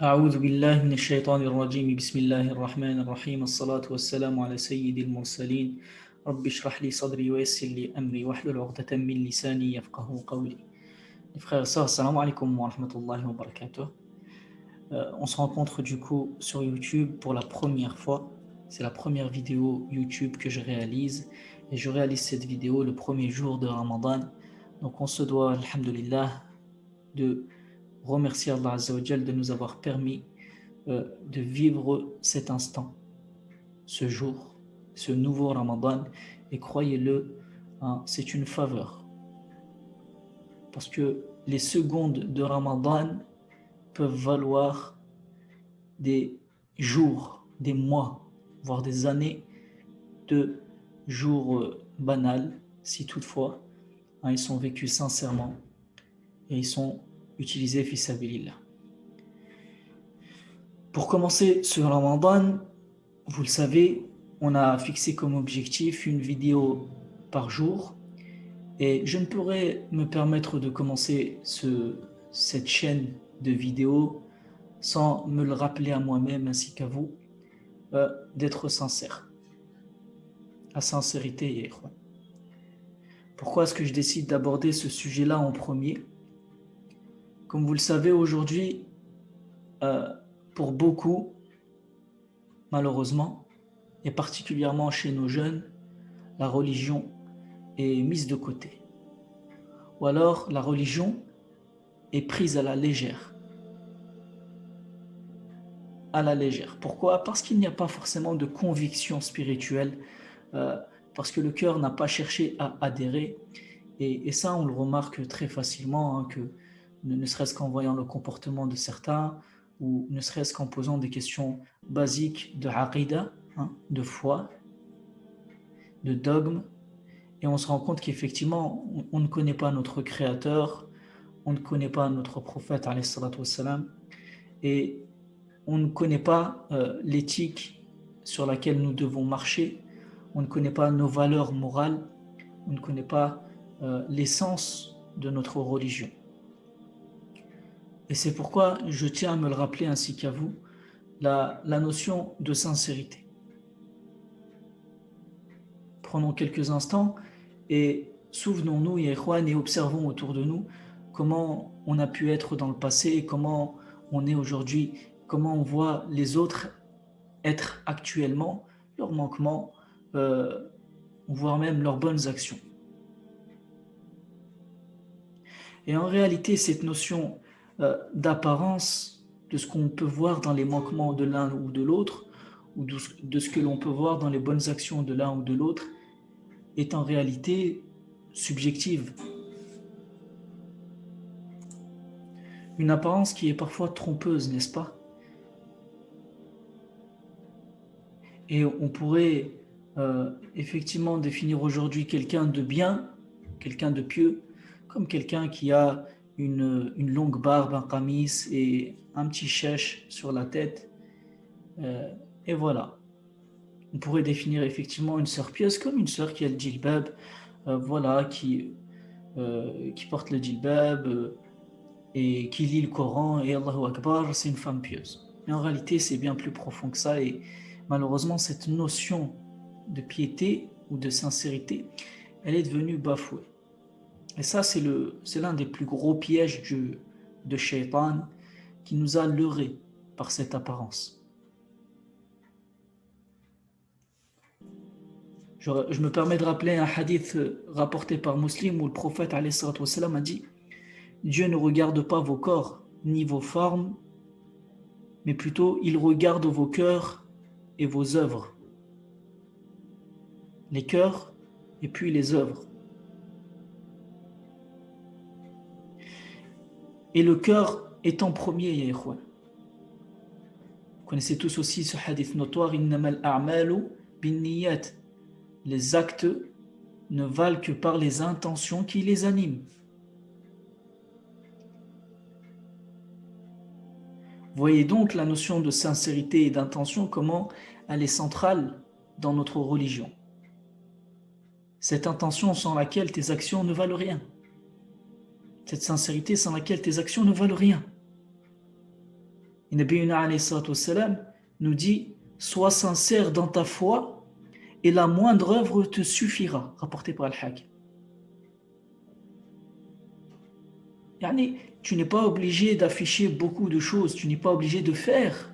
أعوذ بالله من الشيطان الرجيم بسم الله الرحمن الرحيم الصلاة والسلام على سيد المرسلين رب اشرح لي صدري ويسر لي أمري واحلل عقدة من لساني يفقه قولي. Les frères et sœurs, assalamu alaikum wa rahmatullahi wa barakatuh. On se rencontre du coup sur YouTube pour la première fois. C'est la première vidéo YouTube que je réalise et je réalise cette vidéo le premier jour de Ramadan. Donc on se doit, alhamdulillah, de remercier Allah Azza wa Jal de nous avoir permis de vivre cet instant, ce jour, ce nouveau Ramadan. Et croyez-le, hein, c'est une faveur. Parce que les secondes de Ramadan peuvent valoir des jours, des mois, voire des années de jours banals, si toutefois, hein, ils sont vécus sincèrement et ils sont utilisés fi sabilillah. Pour commencer ce Ramadan, vous le savez, on a fixé comme objectif une vidéo par jour et je ne pourrais me permettre de commencer cette chaîne de vidéos sans me le rappeler à moi-même ainsi qu'à vous, d'être sincère. La sincérité, yékhouan. Pourquoi est-ce que je décide d'aborder ce sujet-là en premier? Comme vous le savez aujourd'hui, pour beaucoup, malheureusement, et particulièrement chez nos jeunes, la religion est mise de côté. Ou alors la religion est prise à la légère. À la légère. Pourquoi? Parce qu'il n'y a pas forcément de conviction spirituelle, parce que le cœur n'a pas cherché à adhérer. Et ça, on le remarque très facilement, hein, que ne serait-ce qu'en voyant le comportement de certains, ou ne serait-ce qu'en posant des questions basiques de aqida, hein, de foi, de dogme, et on se rend compte qu'effectivement, on ne connaît pas notre Créateur, on ne connaît pas notre prophète, alayhi salatu wassalam, et on ne connaît pas l'éthique sur laquelle nous devons marcher, on ne connaît pas nos valeurs morales, on ne connaît pas l'essence de notre religion. Et c'est pourquoi je tiens à me le rappeler ainsi qu'à vous, la notion de sincérité. Prenons quelques instants et souvenons-nous, ya ikhwan, et observons autour de nous comment on a pu être dans le passé et comment on est aujourd'hui, comment on voit les autres être actuellement, leurs manquements, voire même leurs bonnes actions. Et en réalité, cette notion d'apparence, de ce qu'on peut voir dans les manquements de l'un ou de l'autre, ou de ce que l'on peut voir dans les bonnes actions de l'un ou de l'autre, est en réalité subjective. Une apparence qui est parfois trompeuse, n'est-ce pas? Et on pourrait effectivement définir aujourd'hui quelqu'un de bien, quelqu'un de pieux, comme quelqu'un qui a une longue barbe, un qamis et un petit chèche sur la tête. Et voilà. On pourrait définir effectivement une sœur pieuse comme une sœur qui a le djilbab, voilà, qui porte le djilbab et qui lit le Coran, et Allahu Akbar, c'est une femme pieuse. Mais en réalité, c'est bien plus profond que ça, et malheureusement, cette notion de piété ou de sincérité, elle est devenue bafouée. Et ça, c'est l'un des plus gros pièges de Shaitan qui nous a leurrés par cette apparence. Je me permets de rappeler un hadith rapporté par Muslim où le prophète alayhi salatu wassalam a dit: Dieu ne regarde pas vos corps ni vos formes, mais plutôt il regarde vos cœurs et vos œuvres. Les cœurs et puis les œuvres. Et le cœur est en premier, ya ikhwan. Vous connaissez tous aussi ce hadith notoire: Innamal a'malu bin niyat. Les actes ne valent que par les intentions qui les animent. Voyez donc la notion de sincérité et d'intention, comment elle est centrale dans notre religion. Cette intention sans laquelle tes actions ne valent rien. Cette sincérité sans laquelle tes actions ne valent rien. Et Nabiyuna alayhi salatu wassalam nous dit « Sois sincère dans ta foi et la moindre œuvre te suffira », rapporté par Al-Hakim. Yani, tu n'es pas obligé d'afficher beaucoup de choses, tu n'es pas obligé de faire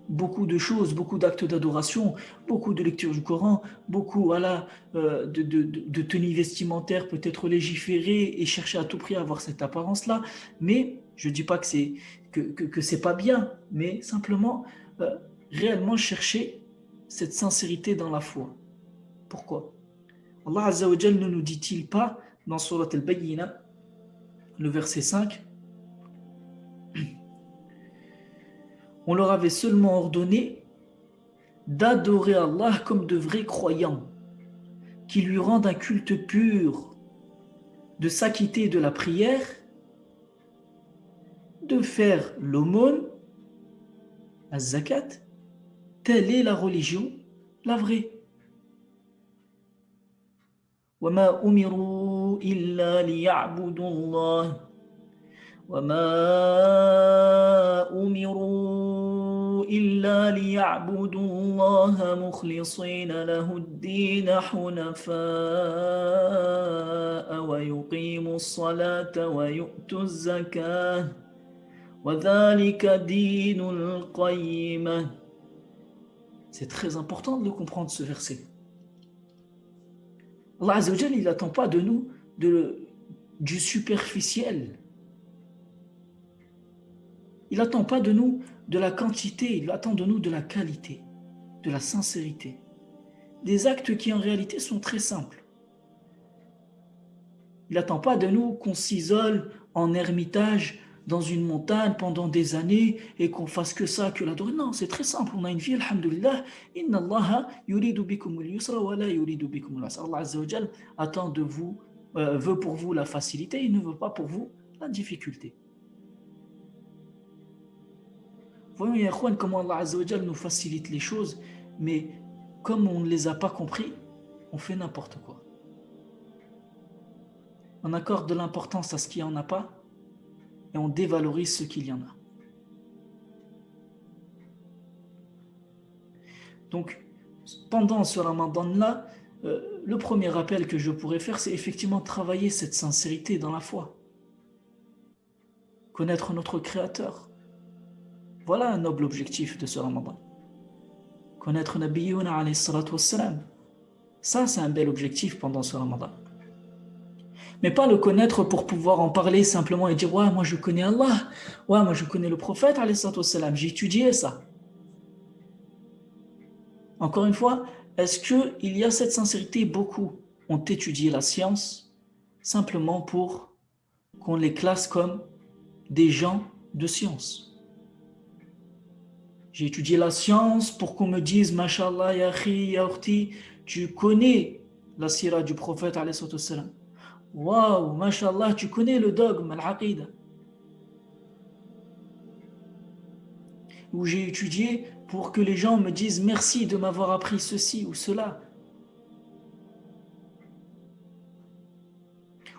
beaucoup de choses, beaucoup d'actes d'adoration, beaucoup de lecture du Coran, beaucoup voilà, de tenues vestimentaires, peut-être légiférer et chercher à tout prix à avoir cette apparence-là. Mais je ne dis pas que c'est pas bien, mais simplement réellement chercher cette sincérité dans la foi. Pourquoi? Allah Azza wa Jal ne nous dit-il pas dans Surat Al-Bayyina, le verset 5, on leur avait seulement ordonné d'adorer Allah comme de vrais croyants, qui lui rendent un culte pur, de s'acquitter de la prière, de faire l'aumône, la zakat. Telle est la religion, la vraie. وَمَا أُمِرُوا إِلَّا لِيَعْبُدُوا اللَّهَ وَمَا أُمِرُوا إِلَّا لِيَعْبُدُوا اللَّهَ مُخْلِصِينَ لَهُ الدِّينَ حُنَفَاءَ وَيُقِيمُوا الصَّلَاةَ وَيُؤْتُوا الزَّكَاةَ وَذَلِكَ دِينُ الْقَيِّمَةِ. C'est très important de comprendre ce verset. Allah Azza wa Jalla, il n'attend pas de nous du superficiel. Il n'attend pas de nous de la quantité, il attend de nous de la qualité, de la sincérité. Des actes qui en réalité sont très simples. Il n'attend pas de nous qu'on s'isole en ermitage dans une montagne pendant des années et qu'on fasse que ça, que l'adorer. Non, c'est très simple. On a une vie, alhamdulillah. Inna Allah yuridu bikum al-yusra wa la yuridu bikum al-usra. Allah Azza wa Jal attend de vous, veut pour vous la facilité, il ne veut pas pour vous la difficulté. Voyons, ya ikhwan, comment Allah Azza wa Jal nous facilite les choses, mais comme on ne les a pas compris, on fait n'importe quoi. On accorde de l'importance à ce qu'il n'y en a pas et on dévalorise ce qu'il y en a. Donc, pendant ce ramadan-là, le premier rappel que je pourrais faire, c'est effectivement travailler cette sincérité dans la foi. Connaître notre Créateur. Voilà un noble objectif de ce ramadan. Connaître Nabiyuna alayhi salatu wassalam. Ça, c'est un bel objectif pendant ce ramadan. Mais pas le connaître pour pouvoir en parler simplement et dire « Ouais, moi je connais Allah, ouais, moi je connais le prophète, alayhi salatu wassalam, j'ai étudié ça. » Encore une fois, est-ce qu'il y a cette sincérité? Beaucoup ont étudié la science simplement pour qu'on les classe comme des gens de science. J'ai étudié la science pour qu'on me dise « Mashallah, ya akhi, ya ukhti, tu connais la sira du prophète, alayhi salatu wassalam. » Waouh, mashallah, tu connais le dogme, al-aqida. Où j'ai étudié pour que les gens me disent merci de m'avoir appris ceci ou cela.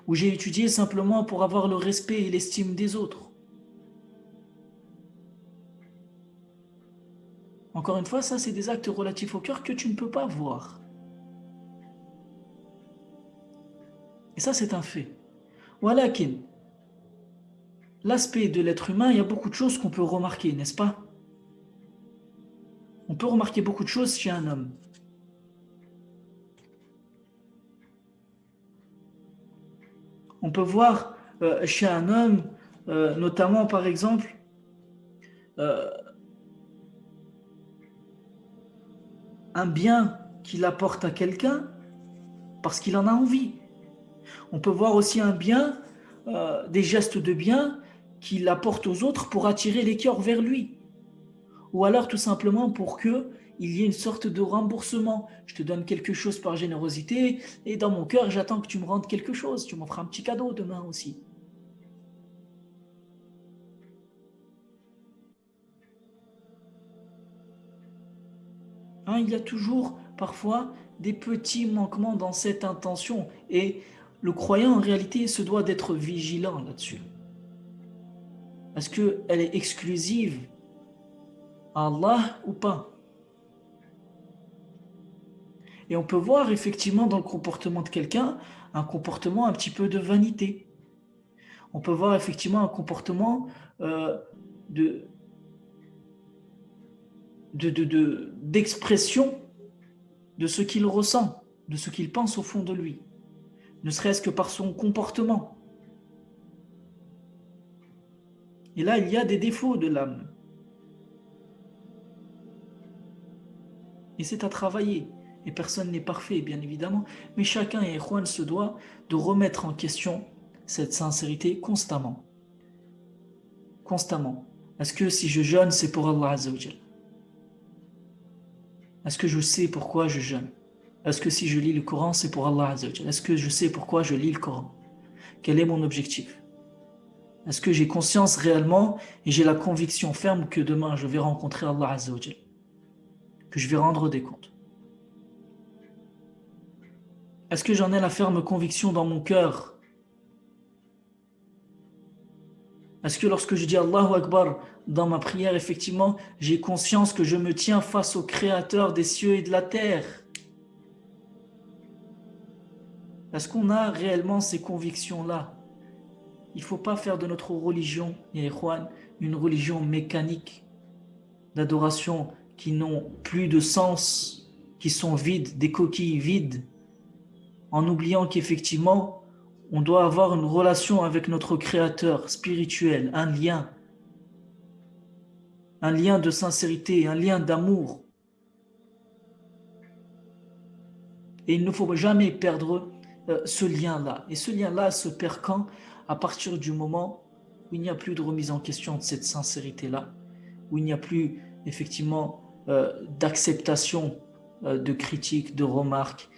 Où j'ai étudié simplement pour avoir le respect et l'estime des autres. Encore une fois, ça c'est des actes relatifs au cœur que tu ne peux pas voir. Et ça c'est un fait. Walakin, l'aspect de l'être humain, il y a beaucoup de choses qu'on peut remarquer, n'est-ce pas? On peut remarquer beaucoup de choses chez un homme. On peut voir chez un homme, notamment par exemple, un bien qu'il apporte à quelqu'un parce qu'il en a envie. On peut voir aussi un bien, des gestes de bien qu'il apporte aux autres pour attirer les cœurs vers lui. Ou alors tout simplement pour qu'il y ait une sorte de remboursement. Je te donne quelque chose par générosité et dans mon cœur, j'attends que tu me rendes quelque chose. Tu m'offres un petit cadeau demain aussi. Hein, il y a toujours parfois des petits manquements dans cette intention et le croyant en réalité se doit d'être vigilant là-dessus. Est-ce qu'elle est exclusive à Allah ou pas. Et on peut voir effectivement dans le comportement de quelqu'un un comportement un petit peu de vanité. On peut voir effectivement un comportement euh, de, d'expression de ce qu'il ressent, de ce qu'il pense au fond de lui, ne serait-ce que par son comportement. Et là, il y a des défauts de l'âme. Et c'est à travailler. Et personne n'est parfait, bien évidemment. Mais chacun, et Juan, se doit de remettre en question cette sincérité constamment. Constamment. Est-ce que si je jeûne, c'est pour Allah Azza wa Jal? Est-ce que je sais pourquoi je jeûne? Est-ce que si je lis le Coran, c'est pour Allah Azza wa Jal? Est-ce que je sais pourquoi je lis le Coran? Quel est mon objectif? Est-ce que j'ai conscience réellement et j'ai la conviction ferme que demain je vais rencontrer Allah Azza wa Jal, que je vais rendre des comptes? Est-ce que j'en ai la ferme conviction dans mon cœur? Est-ce que lorsque je dis Allahu Akbar dans ma prière, effectivement, j'ai conscience que je me tiens face au Créateur des cieux et de la terre? Est-ce qu'on a réellement ces convictions-là? Il ne faut pas faire de notre religion, ya Ikhwan, une religion mécanique d'adoration qui n'ont plus de sens, qui sont vides, des coquilles vides, en oubliant qu'effectivement, on doit avoir une relation avec notre Créateur spirituel, un lien de sincérité, un lien d'amour. Et il ne faut jamais perdre ce lien-là. Et ce lien-là se perd quand? À partir du moment où il n'y a plus de remise en question de cette sincérité-là, où il n'y a plus effectivement d'acceptation de critiques, de remarques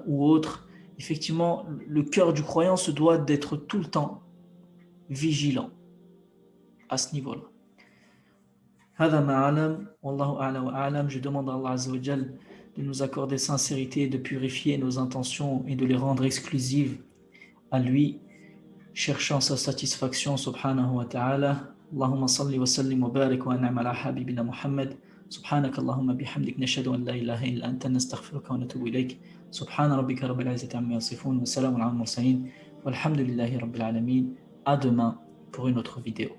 ou autres. Effectivement, le cœur du croyant se doit d'être tout le temps vigilant à ce niveau-là. هذا ما أعلم والله أعلى وأعلم. Je demande à Allah Azza wa Jal de nous accorder sincérité, de purifier nos intentions et de les rendre exclusives à lui, cherchant sa satisfaction subhanahu wa ta'ala. اللهم صل وسلم وبارك وأنعم على حبيبنا محمد. سبحانك اللهم بحمدك نشهد أن لا إله إلا أنت نستغفرك ونتوب إليك. سبحان ربك رب العزة عما يصفون وسلام على المرسلين والحمد لله رب العالمين. À demain pour une autre vidéo.